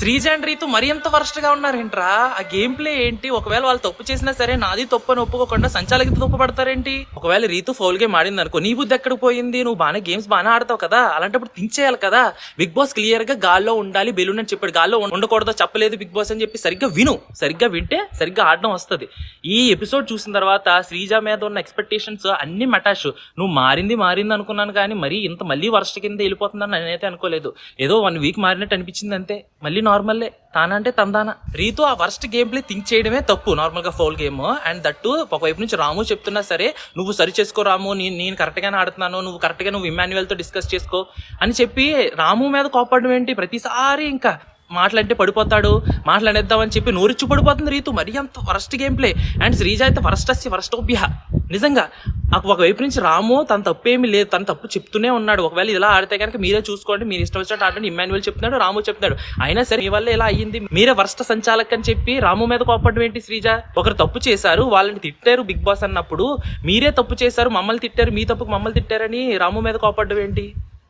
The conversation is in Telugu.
శ్రీజ అండ్ రీతు మరి ఎంత వరస్ట్ గా ఉన్నారేంట్రా? ఆ గేమ్ ప్లే ఏంటి? ఒకవేళ వాళ్ళు తప్పు చేసినా సరే నాది తప్పు అని ఒప్పుకోకుండా సంచాలకి తప్పు పడతారేంటి? ఒకవేళ రీతు ఫౌల్ గేమ్ ఆడింది అనుకో, నీ బుద్ధి ఎక్కడికి పోయింది? నువ్వు బాగానే గేమ్స్ బాగానే ఆడతావు కదా, అలాంటప్పుడు థింక్ చేయాలి కదా. బిగ్ బాస్ క్లియర్ గా గాల్లో ఉండాలి బెలూన్ అని చెప్పాడు, గాల్లో ఉండకూడదో చెప్పలేదు బిగ్ బాస్ అని చెప్పి. సరిగ్గా వింటే సరిగ్గా ఆడడం వస్తుంది. ఈ ఎపిసోడ్ చూసిన తర్వాత శ్రీజ మీద ఉన్న ఎక్స్పెక్టేషన్స్ అన్ని మటాష్. నువ్వు మారింది అనుకున్నాను కానీ మరి ఇంత మళ్ళీ వర్ష కింద వెళ్ళిపోతుందని నేనైతే అనుకోలేదు. ఏదో 1 వీక్ మారినట్టు అనిపించింది అంతే, మళ్ళీ నార్మల్లే. తానంటే తందానా. రీతు ఆ వర్స్ట్ గేమ్ ప్లే థింక్ చేయడమే తప్పు, నార్మల్ గా ఫౌల్ గేమ్. అండ్ దట్టు ఒకవైపు నుంచి రాము చెప్తున్నా సరే, నువ్వు సరి చేసుకో రాము, నేను కరెక్ట్ గానే ఆడుతున్నాను, నువ్వు ఇమాన్యుయల్ తో డిస్కస్ చేసుకో అని చెప్పి రాము మీద కోపడడం ఏంటి? ప్రతిసారి ఇంకా మాటలంటే పడిపోతాడు, మాట్లాడేద్దామని చెప్పి నోరిచ్చి పడిపోతుంది రీతు. మరీ అంత worst game play. And Sreeja అయితే వరస్టోభ్య నిజంగా. ఒకవైపు నుంచి రాము తన తప్పేమీ లేదు, తన తప్పు చెప్తూనే ఉన్నాడు. ఒకవేళ ఇలా ఆడితే కనుక మీరే చూసుకోండి, మీరు ఇష్టం వచ్చినట్టు ఆడండి. ఇమాన్యుయల్ చెప్తున్నాడు, రాము చెప్తున్నాడు. అయినా సరే మీ వల్ల ఇలా అయ్యింది, మీరే వరస్ట్ సంచాలక్ అని చెప్పి రాము మీద కోపడడం ఏంటి? శ్రీజ ఒకరు తప్పు చేశారు, వాళ్ళని తిట్టారు బిగ్ బాస్ అన్నప్పుడు, మీరే తప్పు చేశారు మమ్మల్ని తిట్టారు, మీ తప్పుకు మమ్మల్ని తిట్టారని రాము మీద కోపడడం ఏంటి?